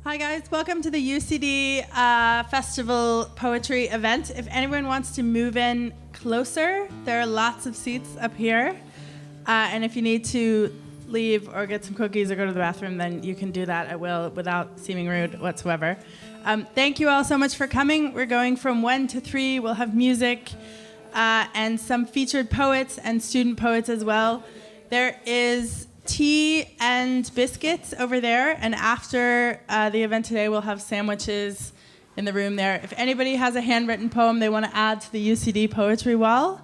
Hi guys, welcome to the UCD Festival Poetry event. If anyone wants to move in closer, there are lots of seats up here. And if you need to leave or get some cookies or go to the bathroom, then you can do that at will without seeming rude whatsoever. Thank you all so much for coming. We're going from 1 to 3. We'll have music and some featured poets and student poets as well. There is tea and biscuits over there, and after the event today we'll have sandwiches in the room there. If anybody has a handwritten poem they want to add to the UCD poetry wall,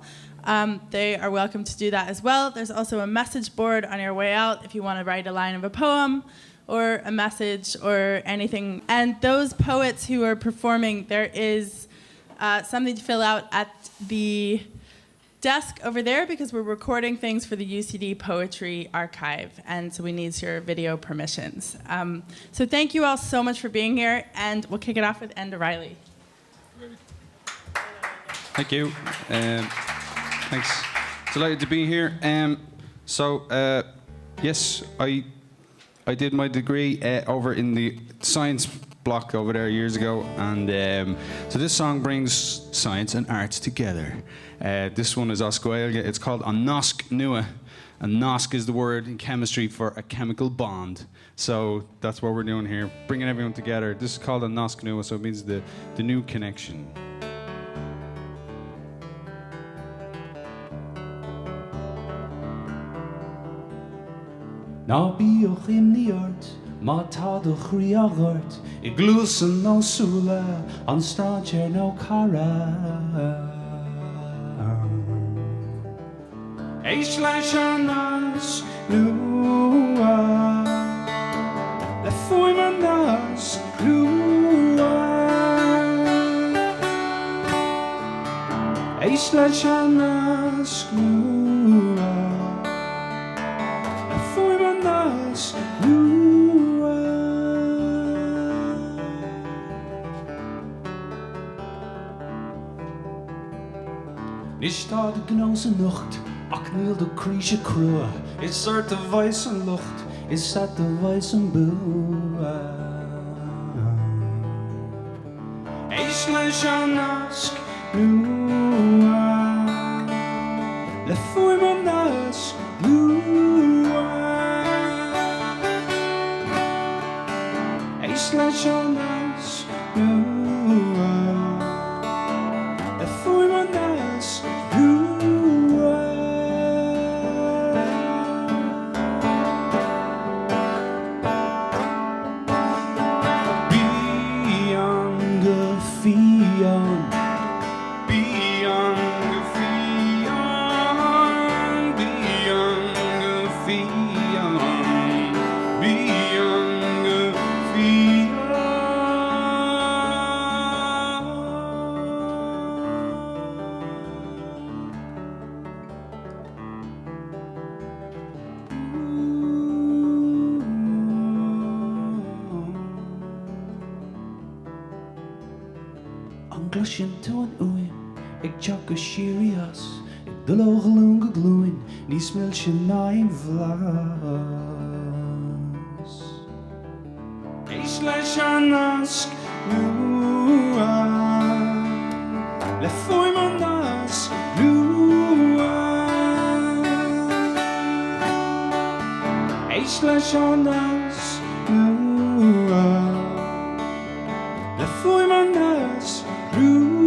they are welcome to do that as well. There's also a message board on your way out if you want to write a line of a poem or a message or anything. And those poets who are performing, there is something to fill out at the desk over there because we're recording things for the UCD Poetry Archive, and so we need your video permissions. So thank you all so much for being here, and we'll kick it off with Enda Riley. Thank you. Thanks. Delighted to be here. Yes, I did my degree over in the science block over there years ago, and so this song brings science and arts together. This one is Oscoilga. It's called An Nasc Nua, and Nasc is the word in chemistry for a chemical bond. So that's what we're doing here, bringing everyone together. This is called An Nasc Nua, so it means the new connection. Now be och in the art, ma ta do chriagart, I glusen no sula, an stacher no cara. Eis leishanas lua, le fuimanas lua. Eis leishanas lua, le fuimanas lua. Nicht da de gnose Nacht. Ach niel de kriesje kroe, is er de wijze lucht, is dat de wijze boe. Eis leishanas lua, le fuimanas lua. Eis leishanas lua, le fuimanas lua. Glushin to an uin, ik chak a shirias, ik de logelunga gluin, die smilsje na in vlas. Eis leishanas lua, le fuimanas lua. Eis leishanas lua, le fuimanas lua.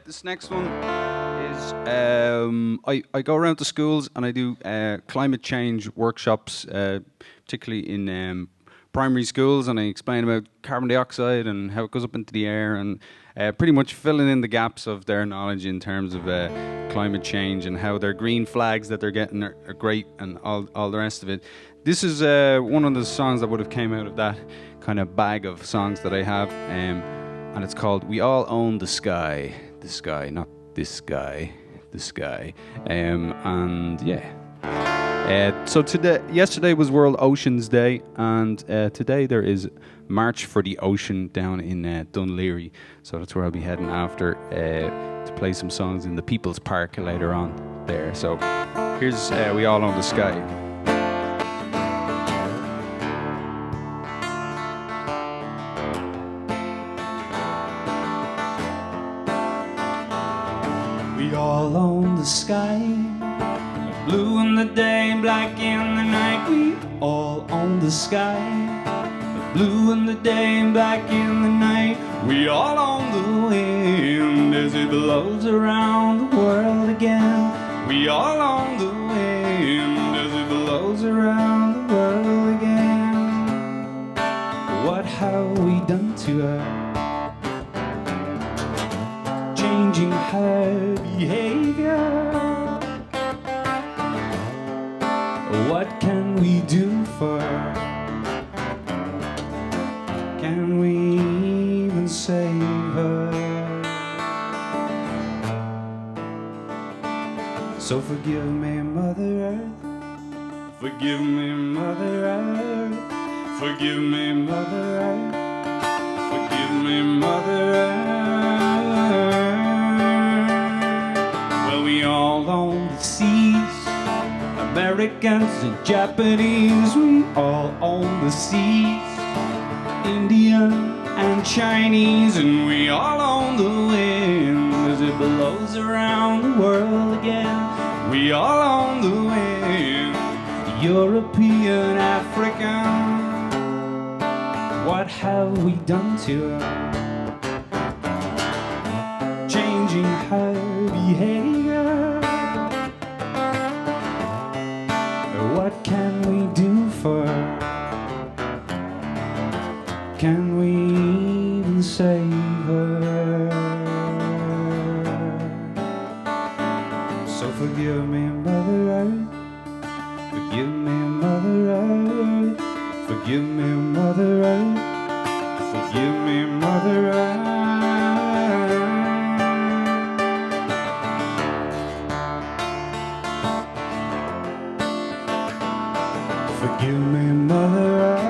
This next one is I go around to schools and I do climate change workshops, particularly in primary schools, and I explain about carbon dioxide and how it goes up into the air, and pretty much filling in the gaps of their knowledge in terms of climate change and how their green flags that they're getting are great and all the rest of it. This is one of the songs that would have came out of that kind of bag of songs that I have, and it's called We All Own the Sky, not this guy, the sky, and yeah. Yesterday was World Oceans Day, and today there is March for the Ocean down in Dunleary. So that's where I'll be heading after to play some songs in the People's Park later on there. So here's We All Own the Sky. We all own the sky, blue in the day, black in the night. We all own the sky, blue in the day, black in the night. We all own the wind as it blows around the world again. We all own the wind as it blows around the world again. What have we done to her? Changing her behavior. What can we do for her? Can we even save her? So forgive me, Mother Earth. Forgive me, Mother Earth. Forgive me, Mother Earth. Forgive me, Mother Earth. Well, we all own the seas, Americans and Japanese. We all own the seas, Indian and Chinese. And we all own the wind as it blows around the world again. We all own the wind, European, African. What have we done to her? Changing her behavior. What can we do for her? Can we even save her? So forgive me, Mother Earth. Forgive me, Mother Earth. Forgive me, Mother Earth. Forgive me, Mother Earth. Forgive me, Mother Earth.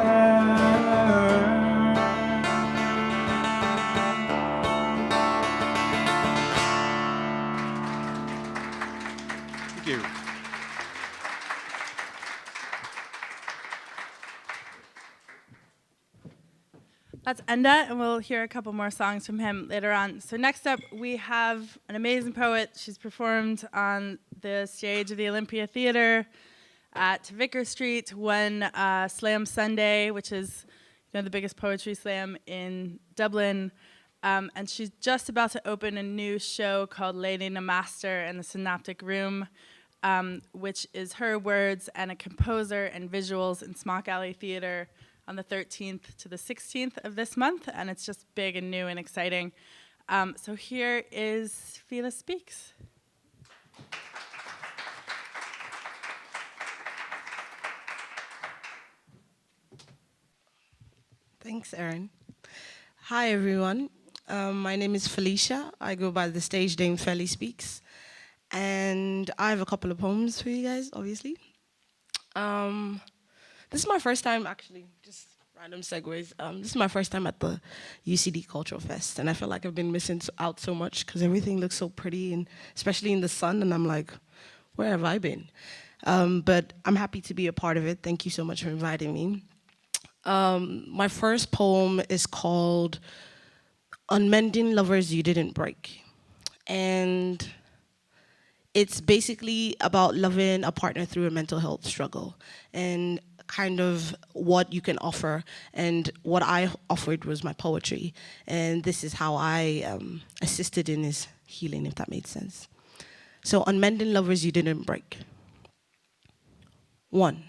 Thank you. That's Enda, and we'll hear a couple more songs from him later on. So next up, we have an amazing poet. She's performed on the stage of the Olympia Theatre at Vicar Street, won Slam Sunday, which is the biggest poetry slam in Dublin. And she's just about to open a new show called Lady Namaster in the Synaptic Room, which is her words and a composer and visuals in Smock Alley Theatre on the 13th to the 16th of this month, and it's just big and new and exciting. So here is Felicia Speaks. Thanks, Erin. Hi, everyone. My name is Felicia. I go by the stage name Feli Speaks. And I have a couple of poems for you guys, obviously. This is my first time, actually, just random segues. This is my first time at the UCD Cultural Fest, and I feel like I've been missing out so much because everything looks so pretty, and especially in the sun, and I'm like, where have I been? But I'm happy to be a part of it. Thank you so much for inviting me. My first poem is called Unmending Lovers You Didn't Break. And it's basically about loving a partner through a mental health struggle and kind of what you can offer. And what I offered was my poetry. And this is how I assisted in his healing, if that made sense. So, Unmending Lovers You Didn't Break. 1.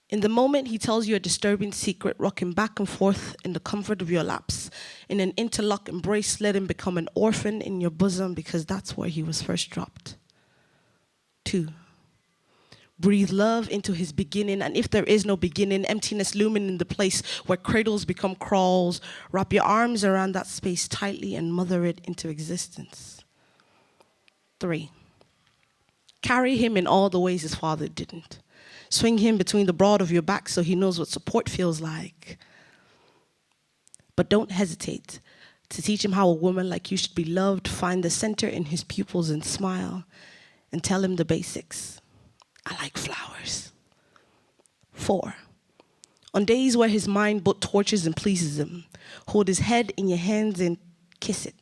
In the moment he tells you a disturbing secret, rocking back and forth in the comfort of your laps. In an interlock embrace, let him become an orphan in your bosom because that's where he was first dropped. 2. Breathe love into his beginning, and if there is no beginning, emptiness looming in the place where cradles become crawls, wrap your arms around that space tightly and mother it into existence. 3. Carry him in all the ways his father didn't. Swing him between the broad of your back so he knows what support feels like. But don't hesitate to teach him how a woman like you should be loved. Find the center in his pupils and smile. And tell him the basics. I like flowers. 4. On days where his mind both tortures and pleases him, hold his head in your hands and kiss it.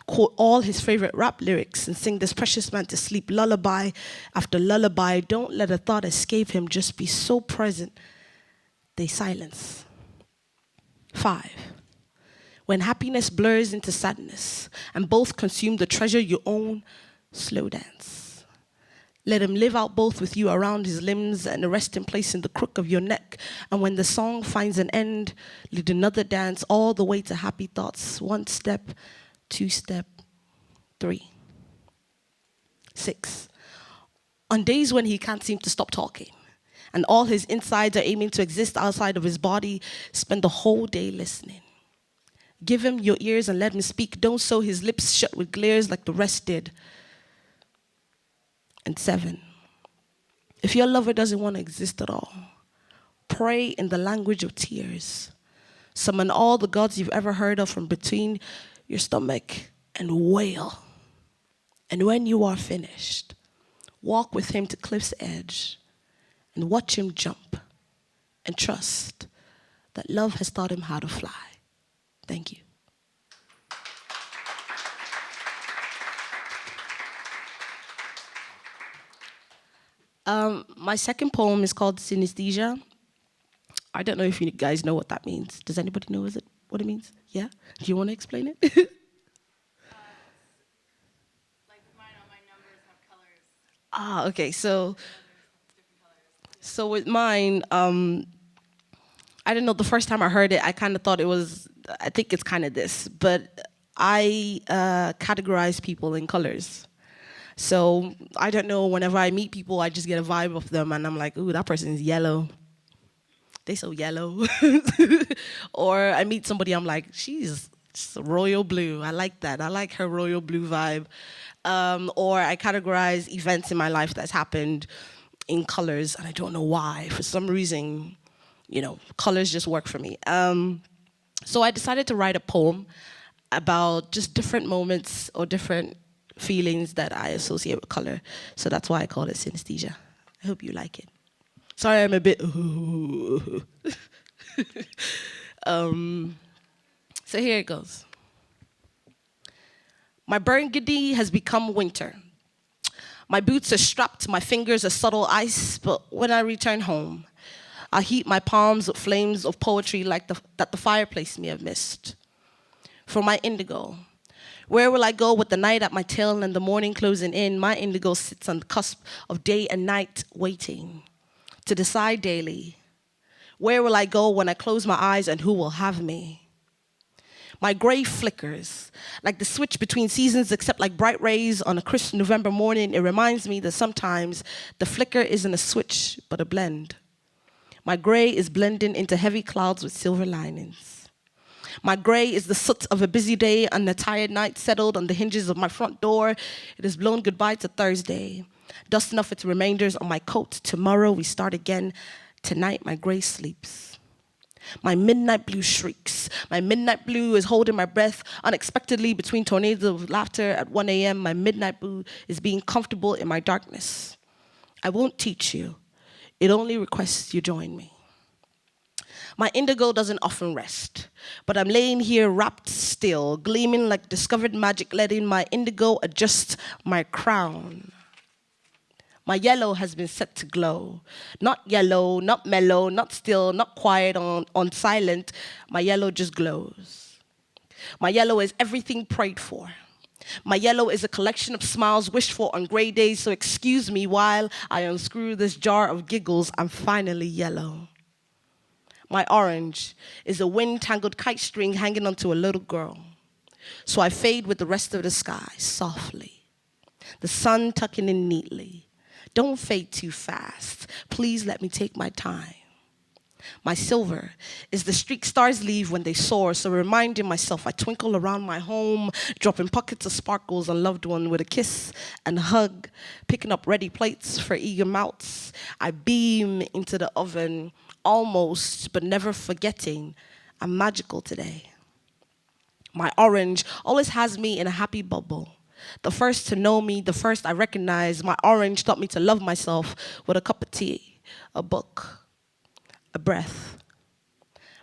Quote all his favorite rap lyrics and sing this precious man to sleep lullaby after lullaby. Don't let a thought escape him. Just be so present. They silence. 5. When happiness blurs into sadness and both consume the treasure you own, slow dance. Let him live out both with you around his limbs and a resting place in the crook of your neck. And when the song finds an end, lead another dance all the way to happy thoughts. 1 step, 2 step, 3. 6. On days when he can't seem to stop talking and all his insides are aiming to exist outside of his body, spend the whole day listening. Give him your ears and let him speak. Don't sew his lips shut with glares like the rest did. And 7, if your lover doesn't want to exist at all, pray in the language of tears. Summon all the gods you've ever heard of from between your stomach and wail. And when you are finished, walk with him to cliff's edge and watch him jump and trust that love has taught him how to fly. Thank you. My second poem is called Synesthesia. I don't know if you guys know what that means. Does anybody know what it means? Yeah? Do you want to explain it? Like mine, all my numbers have colors. Okay. So with mine, I don't know, the first time I heard it, I kind of thought I think it's kind of this, but I categorize people in colors. So I don't know, whenever I meet people, I just get a vibe of them and I'm like, ooh, that person is yellow. They so yellow. Or I meet somebody, I'm like, she's royal blue. I like that. I like her royal blue vibe. Or I categorize events in my life that's happened in colors and I don't know why. For some reason, colors just work for me. So I decided to write a poem about just different moments or different feelings that I associate with color. So that's why I call it Synesthesia. I hope you like it. Sorry, I'm a bit. So here it goes. My burgundy has become winter. My boots are strapped, my fingers are subtle ice, but when I return home, I heat my palms with flames of poetry like that the fireplace may have missed. For my indigo, where will I go with the night at my tail and the morning closing in? My indigo sits on the cusp of day and night, waiting to decide daily. Where will I go when I close my eyes and who will have me? My gray flickers, like the switch between seasons, except like bright rays on a crisp November morning. It reminds me that sometimes the flicker isn't a switch, but a blend. My gray is blending into heavy clouds with silver linings. My gray is the soot of a busy day and a tired night settled on the hinges of my front door. It has blown goodbye to Thursday, dusting off its remainders on my coat. Tomorrow we start again. Tonight my gray sleeps. My midnight blue shrieks. My midnight blue is holding my breath unexpectedly between tornadoes of laughter at 1 a.m. My midnight blue is being comfortable in my darkness. I won't teach you. It only requests you join me. My indigo doesn't often rest, but I'm laying here wrapped still, gleaming like discovered magic, letting my indigo adjust my crown. My yellow has been set to glow. Not yellow, not mellow, not still, not quiet, on silent. My yellow just glows. My yellow is everything prayed for. My yellow is a collection of smiles wished for on gray days, so excuse me while I unscrew this jar of giggles. I'm finally yellow. My orange is a wind-tangled kite string hanging onto a little girl. So I fade with the rest of the sky, softly. The sun tucking in neatly. Don't fade too fast. Please let me take my time. My silver is the streak stars leave when they soar, so reminding myself I twinkle around my home, dropping pockets of sparkles on loved one with a kiss and a hug, picking up ready plates for eager mouths. I beam into the oven, almost, but never forgetting I'm magical today. My orange always has me in a happy bubble. The first to know me, the first I recognize, my orange taught me to love myself with a cup of tea, a book, a breath.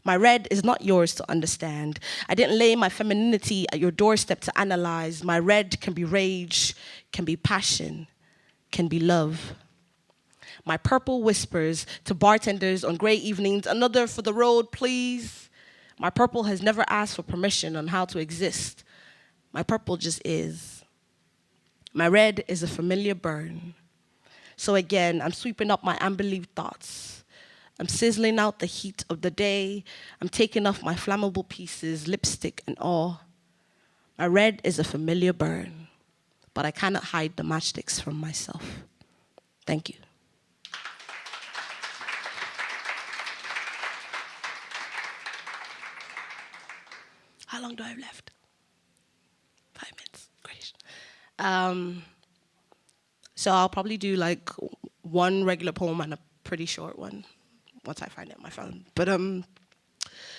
My red is not yours to understand. I didn't lay my femininity at your doorstep to analyze. My red can be rage, can be passion, can be love. My purple whispers to bartenders on gray evenings, another for the road, please. My purple has never asked for permission on how to exist. My purple just is. My red is a familiar burn. So again, I'm sweeping up my unbelieved thoughts. I'm sizzling out the heat of the day. I'm taking off my flammable pieces, lipstick and all. My red is a familiar burn, but I cannot hide the matchsticks from myself. Thank you. How long do I have left? 5 minutes, great. So I'll probably do like one regular poem and a pretty short one once I find it on my phone. But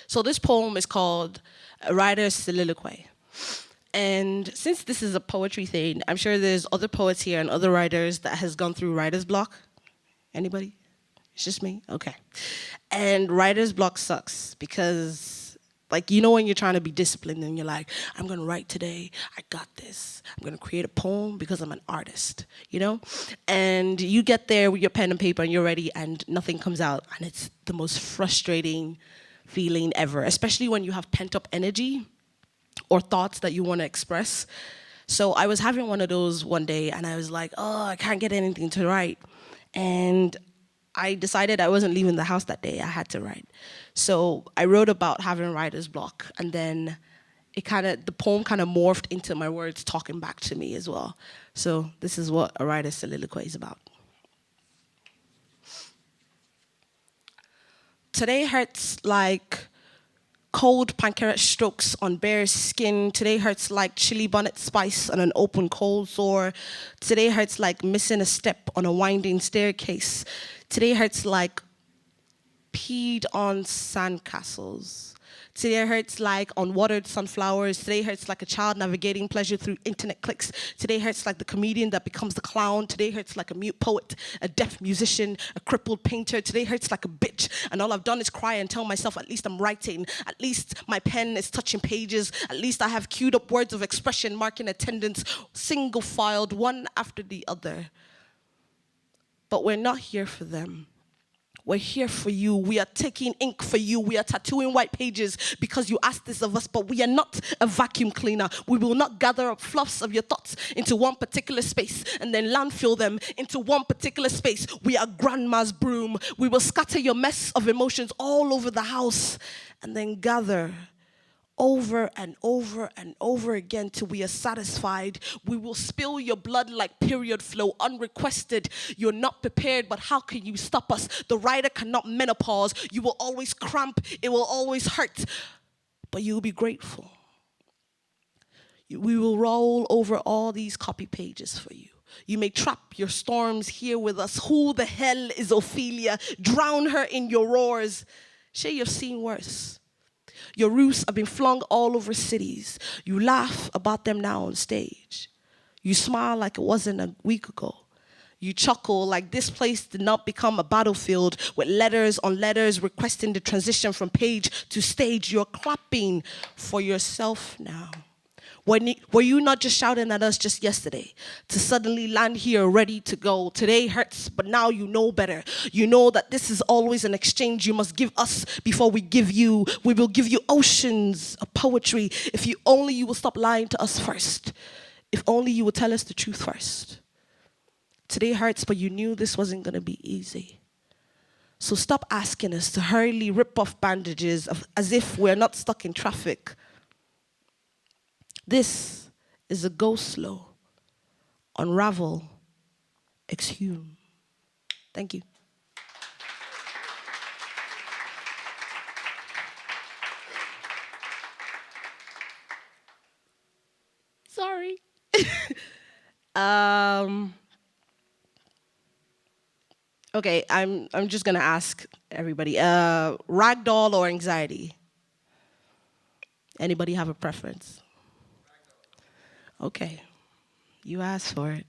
so this poem is called A Writer's Soliloquy. And since this is a poetry thing, I'm sure there's other poets here and other writers that has gone through writer's block. Anybody? It's just me? Okay. And writer's block sucks because, like, you know when you're trying to be disciplined and you're like, I'm gonna write today, I got this. I'm gonna create a poem because I'm an artist, you know? And you get there with your pen and paper and you're ready and nothing comes out, and it's the most frustrating feeling ever, especially when you have pent up energy or thoughts that you wanna express. So I was having one of those one day and I was like, oh, I can't get anything to write. And I decided I wasn't leaving the house that day, I had to write. So I wrote about having writer's block, and then the poem kind of morphed into my words talking back to me as well. So this is what A Writer's Soliloquy is about. Today hurts like cold pancreas strokes on bare skin. Today hurts like chili bonnet spice on an open cold sore. Today hurts like missing a step on a winding staircase. Today hurts like peed on sandcastles. Today hurts like unwatered sunflowers. Today hurts like a child navigating pleasure through internet clicks. Today hurts like the comedian that becomes the clown. Today hurts like a mute poet, a deaf musician, a crippled painter. Today hurts like a bitch, and all I've done is cry and tell myself at least I'm writing. At least my pen is touching pages. At least I have queued up words of expression marking attendance, single filed, one after the other. But we're not here for them. We're here for you. We are taking ink for you. We are tattooing white pages because you asked this of us, but we are not a vacuum cleaner. We will not gather up fluffs of your thoughts into one particular space and then landfill them into one particular space. We are grandma's broom. We will scatter your mess of emotions all over the house and then gather over and over and over again till we are satisfied. We will spill your blood like period flow, unrequested. You're not prepared, but how can you stop us? The writer cannot menopause. You will always cramp. It will always hurt, but you'll be grateful. We will roll over all these copy pages for you. You may trap your storms here with us. Who the hell is Ophelia? Drown her in your roars. Sure, you've seen worse. Your roofs have been flung all over cities. You laugh about them now on stage. You smile like it wasn't a week ago. You chuckle like this place did not become a battlefield with letters on letters requesting the transition from page to stage. You're clapping for yourself now. Were you not just shouting at us just yesterday to suddenly land here ready to go? Today hurts, but now you know better. You know that this is always an exchange you must give us before we give you. We will give you oceans of poetry if you will stop lying to us first. If only you would tell us the truth first. Today hurts, but you knew this wasn't going to be easy. So stop asking us to hurriedly rip off bandages as if we're not stuck in traffic. This is a go slow, unravel, exhume. Thank you. Okay, I'm just gonna ask everybody. Ragdoll or anxiety? Anybody have a preference? Okay, you asked for it.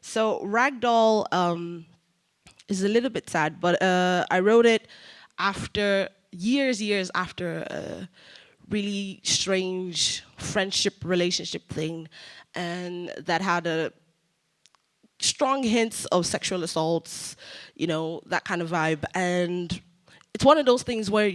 So Ragdoll is a little bit sad, but I wrote it after years after a really strange friendship relationship thing, and that had a strong hints of sexual assaults, you know, that kind of vibe. And it's one of those things where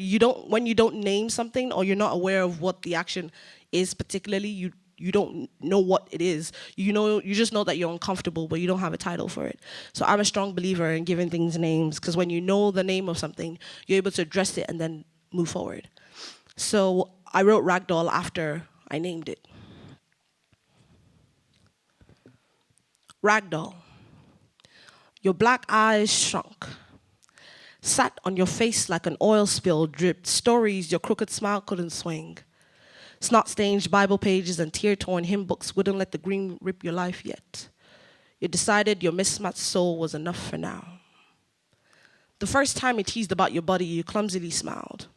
when you don't name something or you're not aware of what the action is particularly, you don't know what it is. You just know that you're uncomfortable, but you don't have a title for it. So I'm a strong believer in giving things names, because when you know the name of something, you're able to address it and then move forward. So I wrote Ragdoll after I named it. Ragdoll. Your black eyes shrunk, sat on your face like an oil spill, dripped stories your crooked smile couldn't swing. Snot-stained Bible pages and tear-torn hymn books wouldn't let the green rip your life yet. You decided your mismatched soul was enough for now. The first time he teased about your body, you clumsily smiled.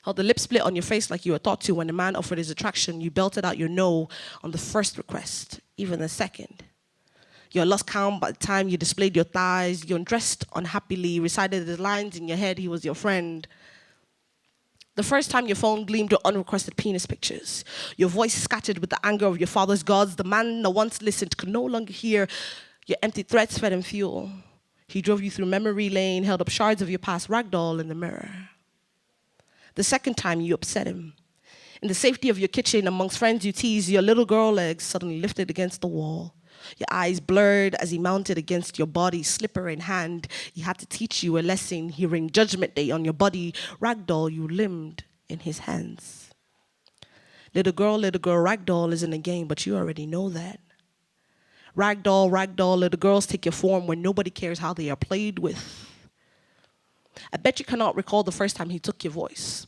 Held the lip split on your face like you were taught to when the man offered his attraction. You belted out your no on the first request, even the second. You had lost count by the time you displayed your thighs. You undressed unhappily, recited the lines in your head, he was your friend. The first time your phone gleamed with unrequested penis pictures. Your voice scattered with the anger of your father's gods. The man that once listened could no longer hear. Your empty threats fed him fuel. He drove you through memory lane, held up shards of your past ragdoll in the mirror. The second time you upset him. In the safety of your kitchen, amongst friends you teased, your little girl legs suddenly lifted against the wall. Your eyes blurred as he mounted against your body, slipper in hand. He had to teach you a lesson, hearing Judgment Day on your body. Ragdoll, you limbed in his hands. Little girl, ragdoll isn't a game, but you already know that. Ragdoll, little girls take your form when nobody cares how they are played with. I bet you cannot recall the first time he took your voice.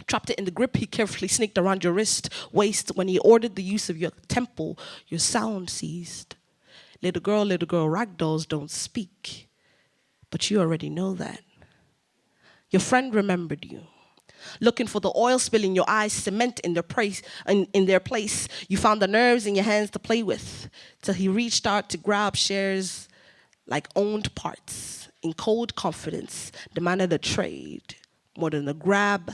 Trapped it in the grip he carefully sneaked around your wrist, waist. When he ordered the use of your temple, your sound ceased. Little girl, ragdolls don't speak. But you already know that. Your friend remembered you. Looking for the oil spill in your eyes, cement in their place. You found the nerves in your hands to play with, till he reached out to grab shares like owned parts. In cold confidence, demanded a trade, more than a grab,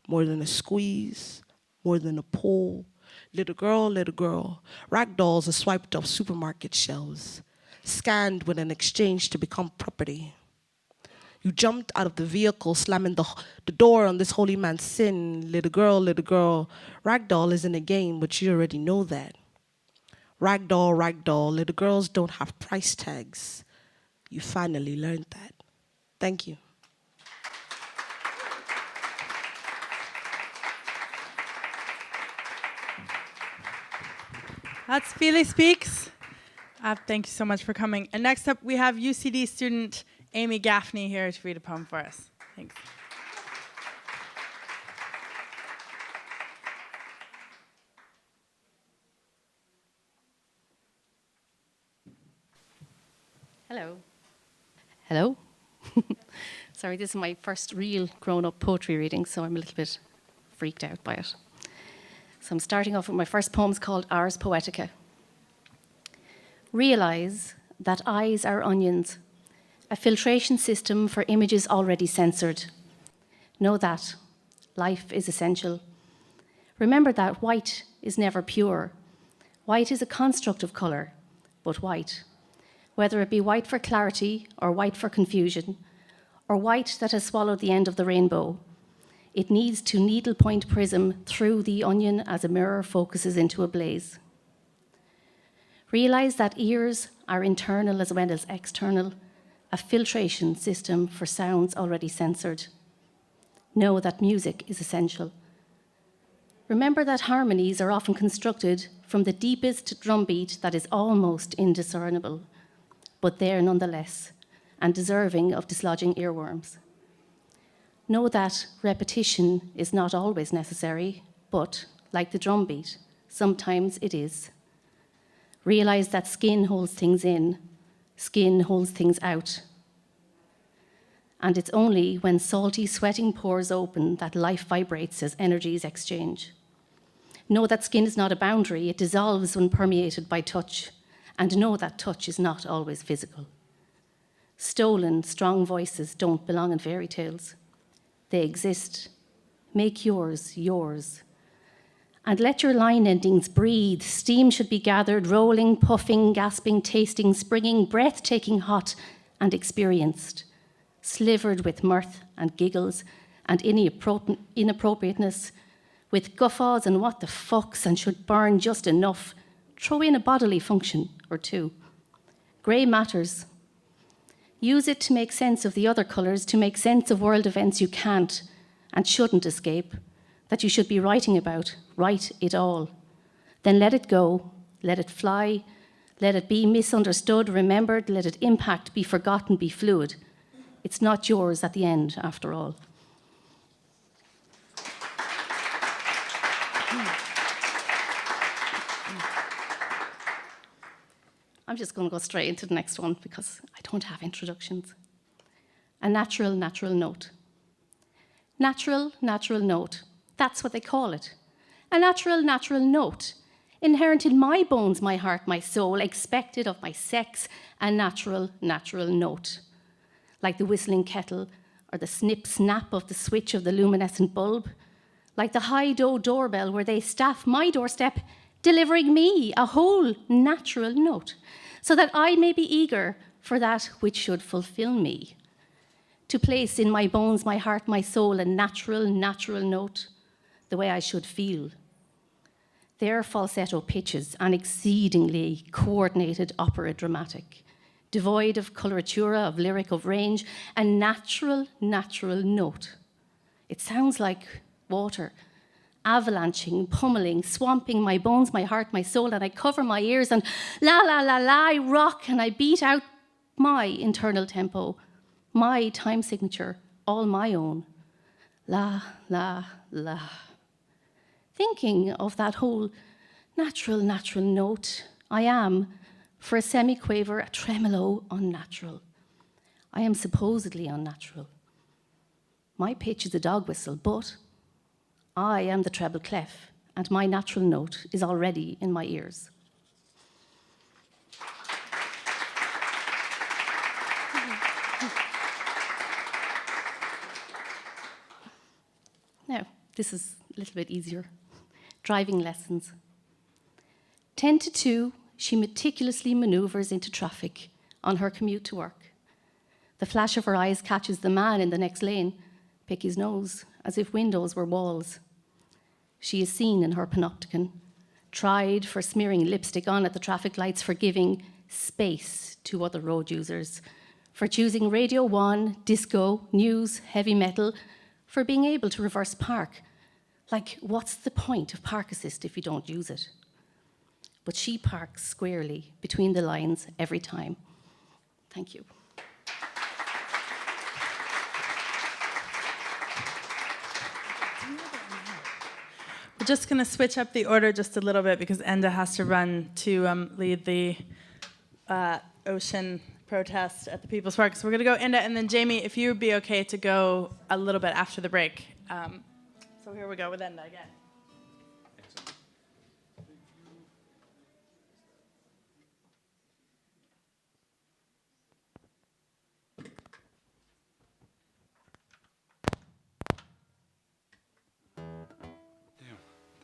more than a squeeze, more than a pull. Little girl, ragdolls are swiped off supermarket shelves, scanned with an exchange to become property. You jumped out of the vehicle, slamming the door on this holy man's sin. Little girl, ragdoll isn't a game, but you already know that. Ragdoll, little girls don't have price tags. You finally learned that. Thank you. That's Feely Speaks. Thank you so much for coming. And next up, we have UCD student Amy Gaffney here to read a poem for us. Thanks. Hello. Hello. Sorry, this is my first real grown-up poetry reading, so I'm a little bit freaked out by it. So I'm starting off with my first poem called Ars Poetica. Realize that eyes are onions, a filtration system for images already censored. Know that life is essential. Remember that white is never pure. White is a construct of colour, but white. Whether it be white for clarity or white for confusion, or white that has swallowed the end of the rainbow, it needs to needlepoint prism through the onion as a mirror focuses into a blaze. Realize that ears are internal as well as external, a filtration system for sounds already censored. Know that music is essential. Remember that harmonies are often constructed from the deepest drumbeat that is almost indiscernible, but there nonetheless, and deserving of dislodging earworms. Know that repetition is not always necessary, but, like the drumbeat, sometimes it is. Realize that skin holds things in, skin holds things out. And it's only when salty, sweating pores open that life vibrates as energies exchange. Know that skin is not a boundary, it dissolves when permeated by touch, and know that touch is not always physical. Stolen, strong voices don't belong in fairy tales. They exist. Make yours, yours. And let your line endings breathe. Steam should be gathered, rolling, puffing, gasping, tasting, springing, breathtaking, hot, and experienced. Slivered with mirth and giggles and inappropriateness, with guffaws and what the fucks and should burn just enough. Throw in a bodily function or two. Grey matters. Use it to make sense of the other colours, to make sense of world events you can't and shouldn't escape, that you should be writing about. Write it all. Then let it go, let it fly, let it be misunderstood, remembered, let it impact, be forgotten, be fluid. It's not yours at the end, after all. I'm just going to go straight into the next one because I don't have introductions. A natural, natural note. Natural, natural note. That's what they call it. A natural, natural note. Inherent in my bones, my heart, my soul, expected of my sex, a natural, natural note. Like the whistling kettle or the snip-snap of the switch of the luminescent bulb. Like the high-dough doorbell where they staff my doorstep, delivering me a whole natural note, so that I may be eager for that which should fulfill me. To place in my bones, my heart, my soul, a natural, natural note, the way I should feel. Their falsetto pitches, an exceedingly coordinated opera dramatic, devoid of coloratura, of lyric, of range, a natural, natural note. It sounds like water, avalanching, pummeling, swamping my bones, my heart, my soul, and I cover my ears and la, la, la, la, I rock and I beat out my internal tempo, my time signature, all my own. La, la, la. Thinking of that whole natural, natural note, I am, for a semi-quaver, a tremolo, unnatural. I am supposedly unnatural. My pitch is a dog whistle, but I am the treble clef, and my natural note is already in my ears. Now, this is a little bit easier. Driving lessons. 10 to 2, she meticulously manoeuvres into traffic on her commute to work. The flash of her eyes catches the man in the next lane, pick his nose, as if windows were walls. She is seen in her panopticon, tried for smearing lipstick on at the traffic lights, for giving space to other road users, for choosing Radio 1, disco, news, heavy metal, for being able to reverse park. Like, what's the point of park assist if you don't use it? But she parks squarely between the lines every time. Thank you. We're just going to switch up the order just a little bit because Enda has to run to lead the ocean protest at the People's Park. So we're going to go Enda, and then Jamie, if you would be okay to go a little bit after the break. So here we go with Enda again.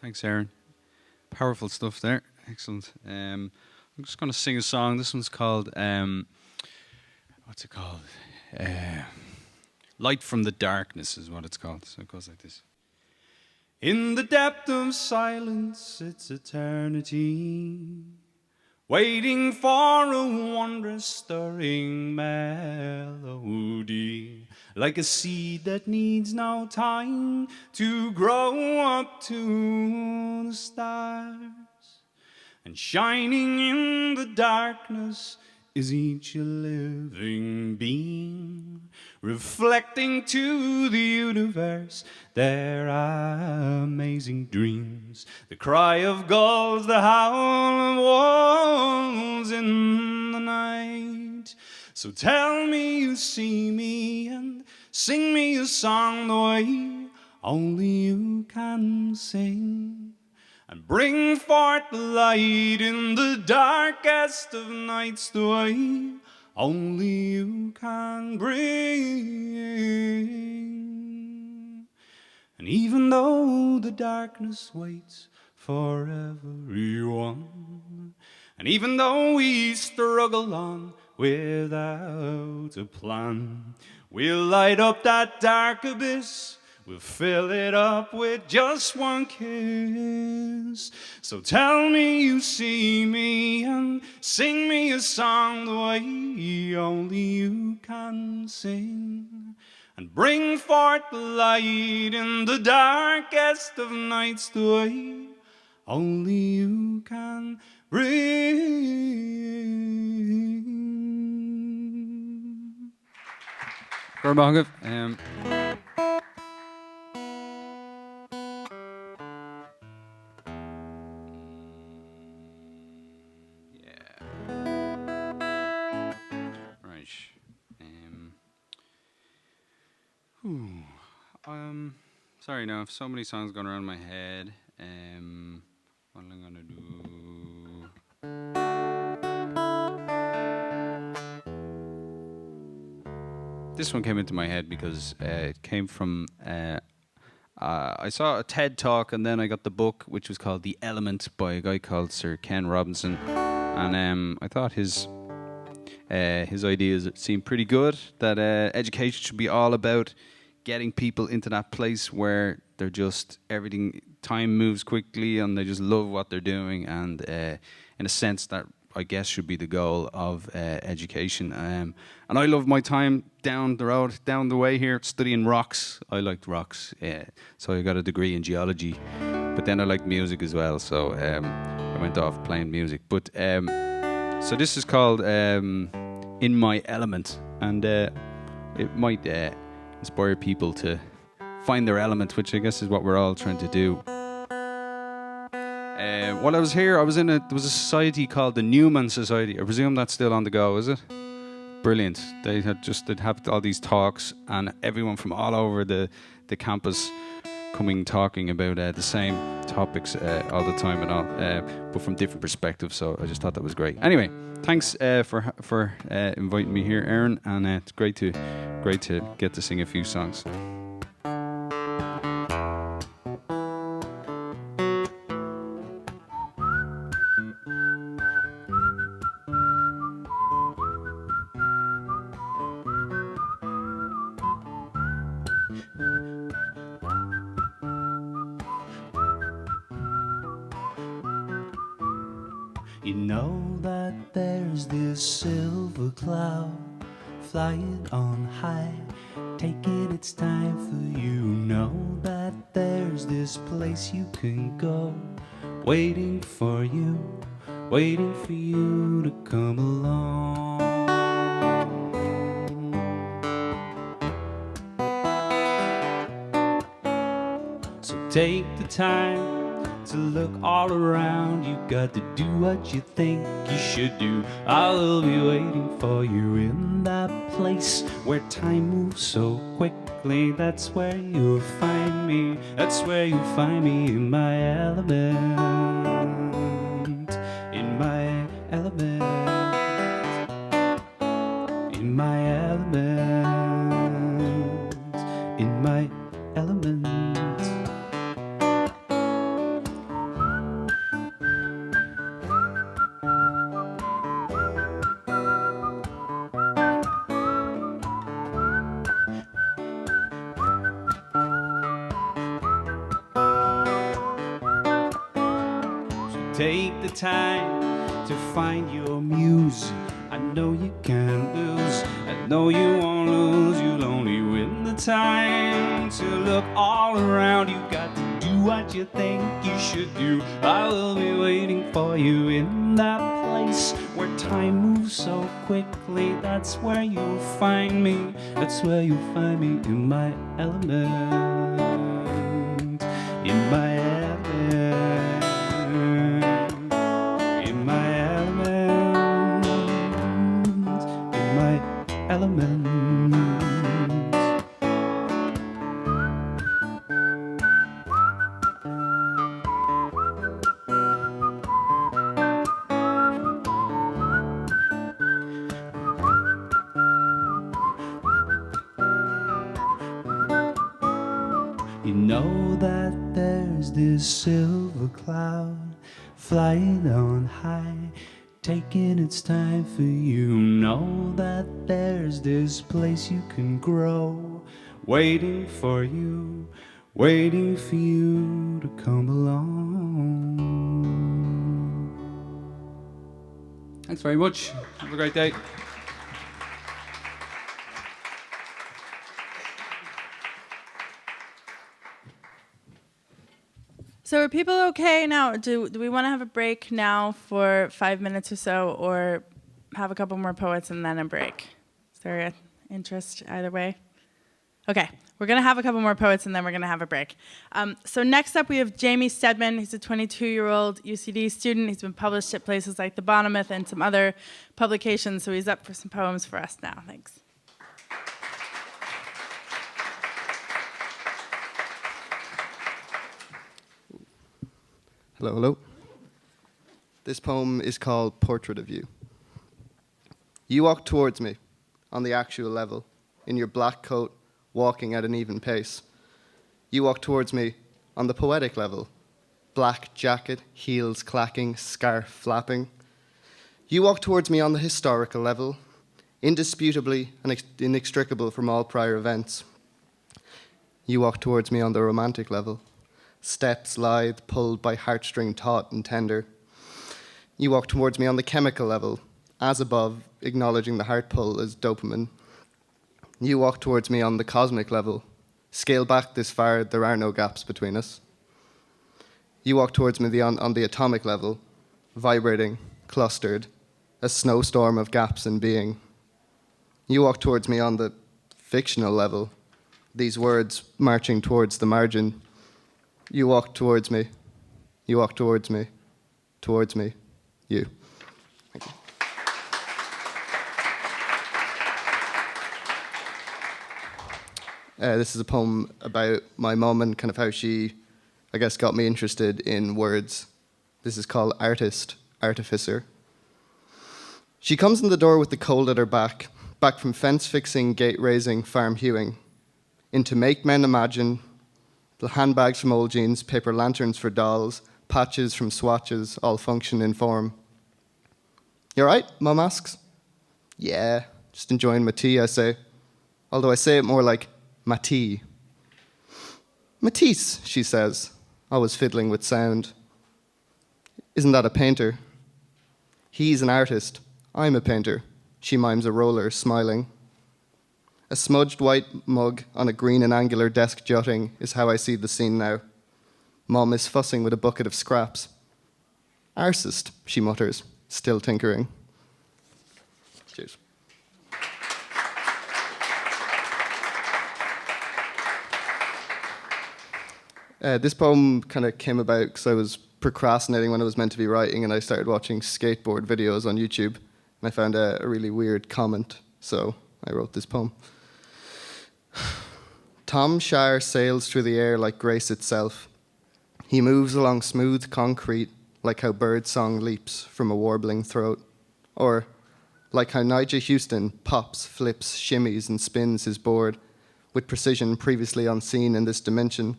Thanks, Aaron. Powerful stuff there. Excellent. I'm just going to sing a song. This one's called, what's it called? Light from the Darkness is what it's called. So it goes like this. In the depth of silence, it's eternity, waiting for a wondrous stirring melody, like a seed that needs no time to grow up to the stars. And shining in the darkness is each a living being, reflecting to the universe their amazing dreams. The cry of gulls, the howl of wolves in the night. So tell me you see me and sing me a song the way only you can sing, and bring forth the light in the darkest of nights the way only you can bring. And even though the darkness waits for everyone, and even though we struggle on without a plan, we'll light up that dark abyss. We'll fill it up with just one kiss. So tell me you see me and sing me a song the way only you can sing, and bring forth the light in the darkest of nights the way only you can bring. Gurbahav. Sorry now, so many songs going around my head. What am I gonna do? This one came into my head because it came from I saw a TED talk and then I got the book, which was called The Element by a guy called Sir Ken Robinson, and I thought his ideas seemed pretty good. That education should be all about getting people into that place where they're just time moves quickly and they just love what they're doing, and in a sense that I guess should be the goal of education. And I love my time down the road, down the way here, studying rocks. I liked rocks, so I got a degree in geology, but then I liked music as well, so I went off playing music. But so this is called In My Element, and it might inspire people to find their element, which I guess is what we're all trying to do. While I was here, there was a society called the Newman Society. I presume that's still on the go, is it? Brilliant. They'd have all these talks, and everyone from all over the campus talking about the same topics all the time and all, but from different perspectives. So I just thought that was great. Anyway, thanks for inviting me here, Aaron, and it's great to get to sing a few songs. You know that there's this silver cloud flying on high, taking its time for you. Know that there's this place you can go, waiting for you to come along. So take the time to look all around. You got to do what you think you should do. I will be waiting for you in that place where time moves so quickly. That's where you'll find me. That's where you'll find me, in my element. In my element. In my element. In my element. Take the time to find your muse. I know you can't lose. I know you won't lose. You'll only win the time to look all around. You got to do what you think you should do. I will be waiting for you in that place where time time moves so quickly. That's where you'll find me. That's where you'll find me in my element. In my element. In my element. In my element. You know that there's this silver cloud flying on high, taking its time for you. Know that there's this place you can grow, waiting for you to come along. Thanks very much. Have a great day. So are people okay now? Do we want to have a break now for 5 minutes or so, or have a couple more poets and then a break? Is there an interest either way? Okay, we're going to have a couple more poets and then we're going to have a break. So next up we have Jamie Stedman. He's a 22-year-old UCD student. He's been published at places like The Bottometh and some other publications, so he's up for some poems for us now. Thanks. Hello, hello. This poem is called Portrait of You. You walk towards me on the actual level, in your black coat, walking at an even pace. You walk towards me on the poetic level, black jacket, heels clacking, scarf flapping. You walk towards me on the historical level, indisputably and inextricable from all prior events. You walk towards me on the romantic level, steps lithe, pulled by heartstring taut and tender. You walk towards me on the chemical level, as above, acknowledging the heart pull as dopamine. You walk towards me on the cosmic level. Scale back this far, there are no gaps between us. You walk towards me on the atomic level, vibrating, clustered, a snowstorm of gaps in being. You walk towards me on the fictional level, these words marching towards the margin. You walk towards me, you walk towards me, you. Thank you. This is a poem about my mum and kind of how she, I guess, got me interested in words. This is called Artist, Artificer. She comes in the door with the cold at her back from fence fixing, gate raising, farm hewing, into make men imagine, the handbags from old jeans, paper lanterns for dolls, patches from swatches, all function in form. You all right, Mum asks. Yeah, just enjoying my tea, I say. Although I say it more like my tea. Matisse, she says, always fiddling with sound. Isn't that a painter? He's an artist. I'm a painter. She mimes a roller, smiling. A smudged white mug on a green and angular desk jutting is how I see the scene now. Mum is fussing with a bucket of scraps. Artist, she mutters, still tinkering. Cheers. This poem kind of came about because I was procrastinating when I was meant to be writing, and I started watching skateboard videos on YouTube, and I found a really weird comment, so I wrote this poem. Tom Shire sails through the air like grace itself. He moves along smooth concrete like how birdsong leaps from a warbling throat. Or like how Nigel Houston pops, flips, shimmies and spins his board with precision previously unseen in this dimension,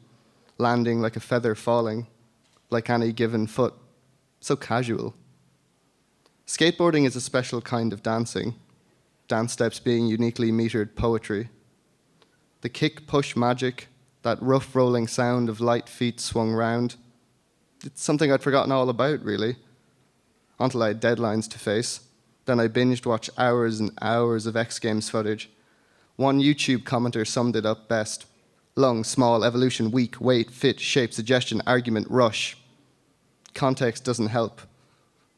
landing like a feather falling, like any given foot, so casual. Skateboarding is a special kind of dancing, dance steps being uniquely metered poetry. The kick-push magic, that rough rolling sound of light feet swung round, it's something I'd forgotten all about, really, until I had deadlines to face. Then I binged watched hours and hours of X Games footage. One YouTube commenter summed it up best. Lung, small, evolution, weak, weight, fit, shape, suggestion, argument, rush. Context doesn't help.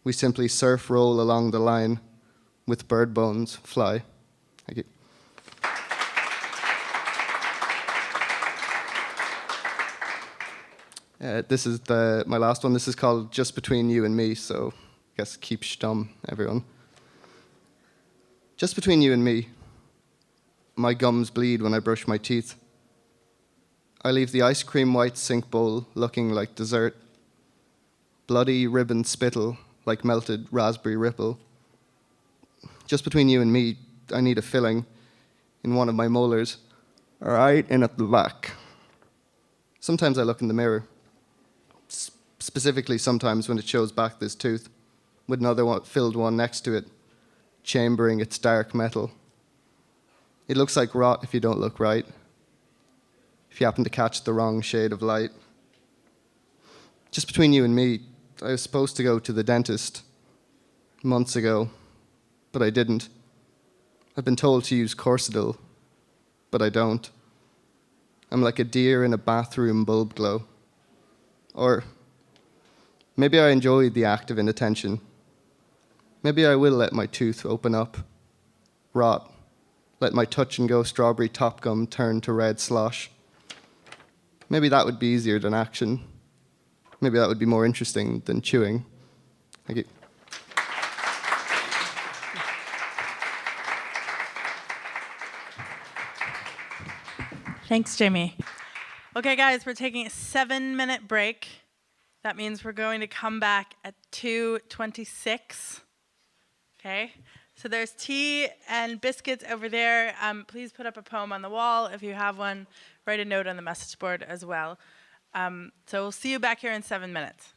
We simply surf roll along the line with bird bones fly. Thank you. This is my last one. This is called Just Between You and Me, so I guess keep stum, everyone. Just between you and me, my gums bleed when I brush my teeth. I leave the ice cream white sink bowl looking like dessert. Bloody ribbon spittle like melted raspberry ripple. Just between you and me, I need a filling in one of my molars, right in at the back. Sometimes I look in the mirror, specifically sometimes when it shows back this tooth, with another filled one next to it, chambering its dark metal. It looks like rot if you don't look right, if you happen to catch the wrong shade of light. Just between you and me, I was supposed to go to the dentist months ago, but I didn't. I've been told to use Corsadil, but I don't. I'm like a deer in a bathroom bulb glow. Or maybe I enjoy the act of inattention. Maybe I will let my tooth open up, rot, let my touch-and-go strawberry top gum turn to red slosh. Maybe that would be easier than action. Maybe that would be more interesting than chewing. Thank you. Thanks, Jamie. Okay, guys, we're taking a 7-minute break. That means we're going to come back at 2:26. Okay? So there's tea and biscuits over there. Please put up a poem on the wall if you have one. Write a note on the message board as well. So we'll see you back here in 7 minutes.